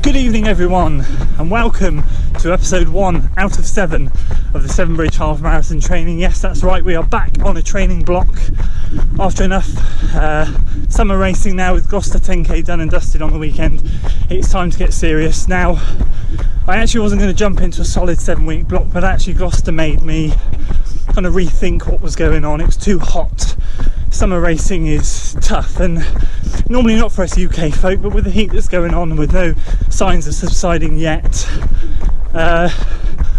Good evening everyone, and welcome to episode 1 out of 7 of the Severn Bridge Half Marathon training. Yes, that's right, we are back on a training block after enough summer racing now with Gloucester 10k done and dusted on the weekend. It's time to get serious. Now, I actually wasn't going to jump into a solid 7-week block, but actually Gloucester made me kind of rethink what was going on. It was too hot. Summer racing is tough, and normally not for us UK folk, but with the heat that's going on and with no signs of subsiding yet, I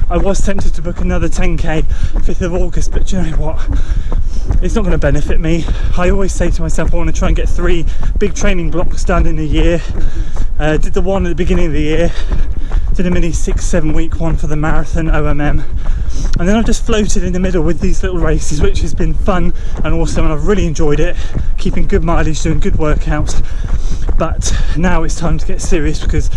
was tempted to book another 10k 5th of August, but you know what, it's not going to benefit me. I always say to myself I want to try and get 3 big training blocks done in a year. Did the one at the beginning of the year, did a mini 6-7 week one for the marathon OMM, and then I've just floated in the middle with these little races, which has been fun and awesome, and I've really enjoyed it, keeping good mileage, doing good workouts. But now it's time to get serious, because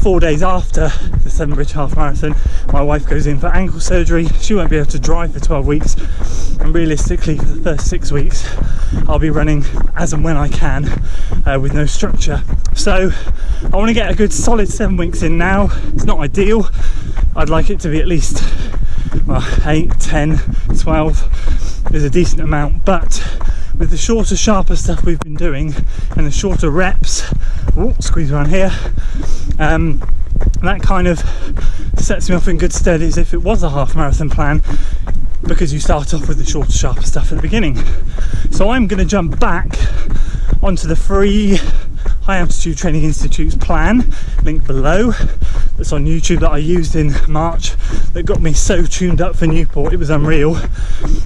4 days after the Severn Bridge Half Marathon, my wife goes in for ankle surgery. She won't be able to drive for 12 weeks, and realistically for the first 6 weeks I'll be running as and when I can, with no structure. So I want to get a good solid 7 weeks in now. It's not ideal. I'd like it to be at least 8, 10, 12 is a decent amount, but with the shorter, sharper stuff we've been doing and the shorter reps, squeeze around here, that kind of sets me off in good stead as if it was a half marathon plan, because you start off with the shorter, sharper stuff at the beginning. So I'm going to jump back onto the free High Altitude Training Institute's plan, link below, that's on YouTube, that I used in March, that got me so tuned up for Newport, it was unreal.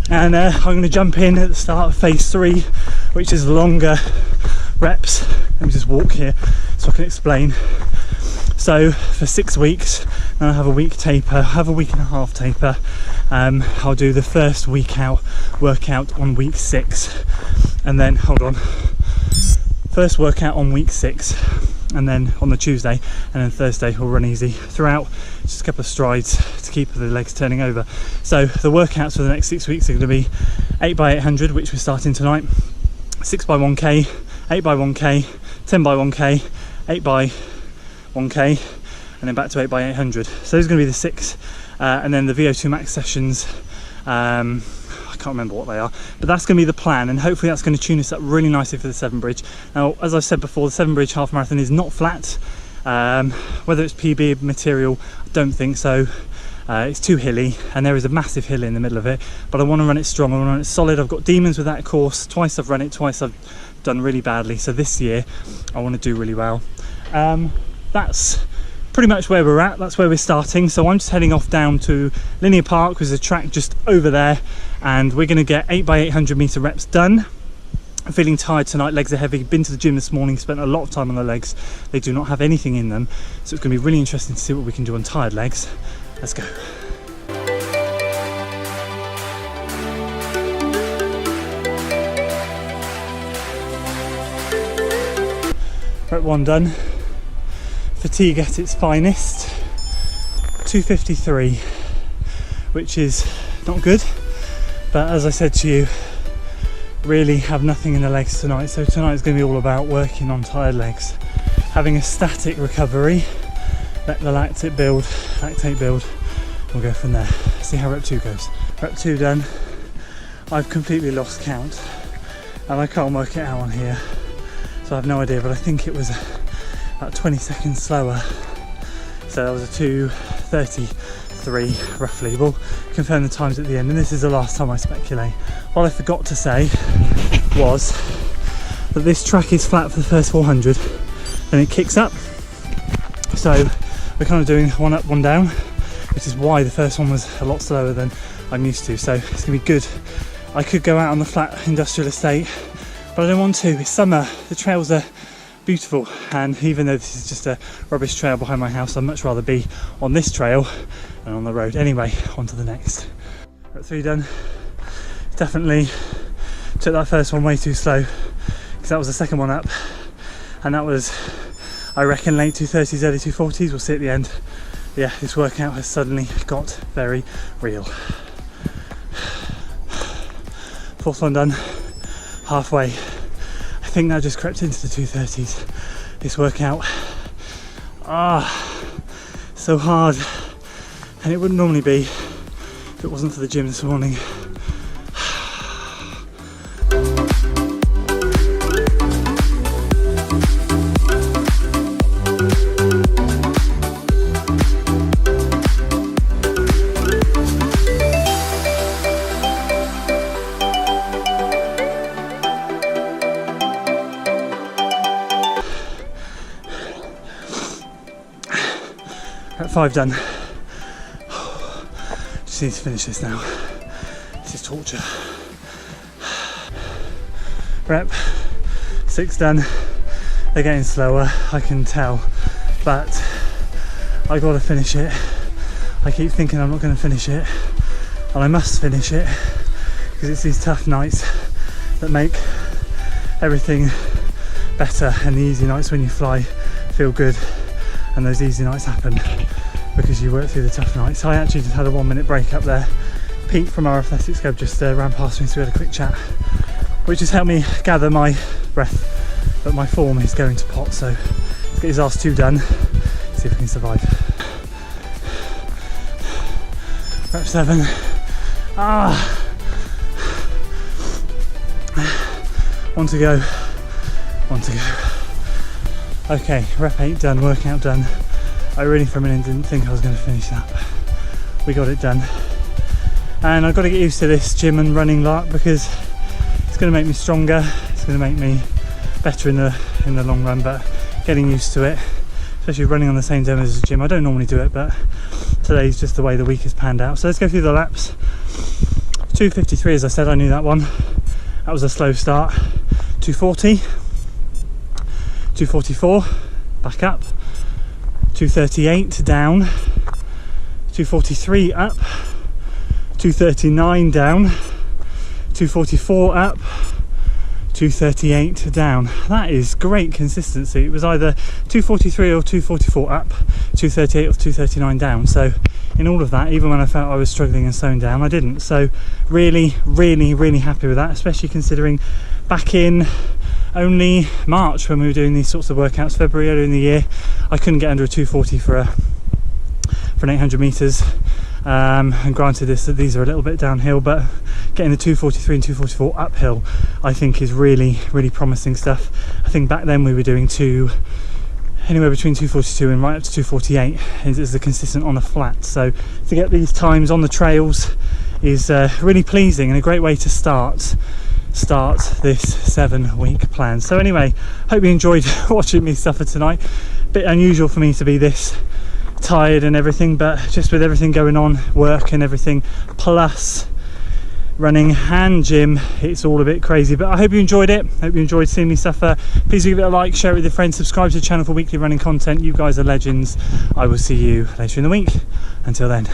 And I'm going to jump in at the start of phase 3, which is longer reps. Let me just walk here so I can explain. So for 6 weeks, then I have a week taper, have a week and a half taper. I'll do the first week out workout on week 6, and then first workout on week 6, and then on the Tuesday, and then Thursday we'll run easy throughout, just a couple of strides to keep the legs turning over. So the workouts for the next 6 weeks are going to be 8x800, which we're starting tonight, 6x1k, 8x1k, 10x1k, 8x1k, and then back to 8x800. So those are going to be the 6, and then the VO2 max sessions, I can't remember what they are, but that's going to be the plan, and hopefully that's going to tune us up really nicely for the Severn Bridge. Now, as I've said before, the Severn Bridge Half Marathon is not flat. Whether it's PB material, I don't think so. It's too hilly, and there is a massive hill in the middle of it, but I want to run it strong, I want to run it solid. I've got demons with that course. Twice I've run it, twice I've done really badly, so this year I want to do really well. That's pretty much where we're at, that's where we're starting. So I'm just heading off down to Linear Park, which is a track just over there, and we're going to get 8x800 meter reps done. I'm feeling tired tonight, legs are heavy, been to the gym this morning, spent a lot of time on the legs. They do not have anything in them, so it's going to be really interesting to see what we can do on tired legs. Let's go. Rep 1 done. Fatigue at its finest, 2:53, which is not good, but as I said to you, really have nothing in the legs tonight. So tonight is going to be all about working on tired legs, having a static recovery, let the lactate build, we'll go from there. See how rep 2 goes. Rep 2 done. I've completely lost count and I can't work it out on here, so I have no idea, but I think it was about 20 seconds slower, so that was a 2:33 roughly. We'll confirm the times at the end, and this is the last time I speculate. What I forgot to say was that this track is flat for the first 400, then it kicks up, so we're kind of doing one up, one down, which is why the first one was a lot slower than I'm used to. So it's gonna be good. I could go out on the flat industrial estate, but I don't want to. It's summer, the trails are beautiful, and even though this is just a rubbish trail behind my house, I'd much rather be on this trail than on the road. Anyway, on to the next. Rep 3 done. Definitely took that first one way too slow, because that was the second one up, and that was, I reckon, late 230s, early 240s. We'll see at the end. Yeah, this workout has suddenly got very real. Fourth one done, halfway. I think that just crept into the 230s. This workout, So hard, and it wouldn't normally be if it wasn't for the gym this morning. At 5 done. Just need to finish this now. This is torture. Rep 6 done. They're getting slower, I can tell, but I gotta finish it. I keep thinking I'm not gonna finish it, and I must finish it because it's these tough nights that make everything better, and the easy nights when you fly feel good. And those easy nights happen because you work through the tough nights. I actually just had a 1 minute break up there. Pete from our athletics club just ran past me, so we had a quick chat, which has helped me gather my breath, but my form is going to pot, so let's get his last 2 done, see if we can survive. Rep 7. One to go. Okay, rep 8 done, workout done. I really for a minute didn't think I was going to finish that. We got it done. And I've got to get used to this gym and running lark because it's going to make me stronger, it's going to make me better in the long run, but getting used to it, especially running on the same day as the gym. I don't normally do it, but today's just the way the week has panned out. So let's go through the laps. 2:53, as I said, I knew that one. That was a slow start. 2:40. 2:44, back up. 2:38 down. 2:43 up. 2:39 down. 2:44 up. 2:38 down. That is great consistency. It was either 2:43 or 2:44 up, 2:38 or 2:39 down. So in all of that, even when I felt I was struggling and slowing down, I didn't. So really happy with that, especially considering back in only March when we were doing these sorts of workouts, February earlier in the year, I couldn't get under a 2:40 for an 800 meters. And granted, these are a little bit downhill, but getting the 2:43 and 2:44 uphill, I think is really promising stuff. I think back then we were doing anywhere between 2:42 and right up to 2:48 is the consistent on the flat. So to get these times on the trails is really pleasing and a great way to start this 7-week plan. So anyway, hope you enjoyed watching me suffer tonight. Bit unusual for me to be this tired and everything, but just with everything going on, work and everything, plus running and gym, it's all a bit crazy. But I hope you enjoyed it. Hope you enjoyed seeing me suffer. Please do give it a like, share it with your friends, subscribe to the channel for weekly running content. You guys are legends. I will see you later in the week. Until then.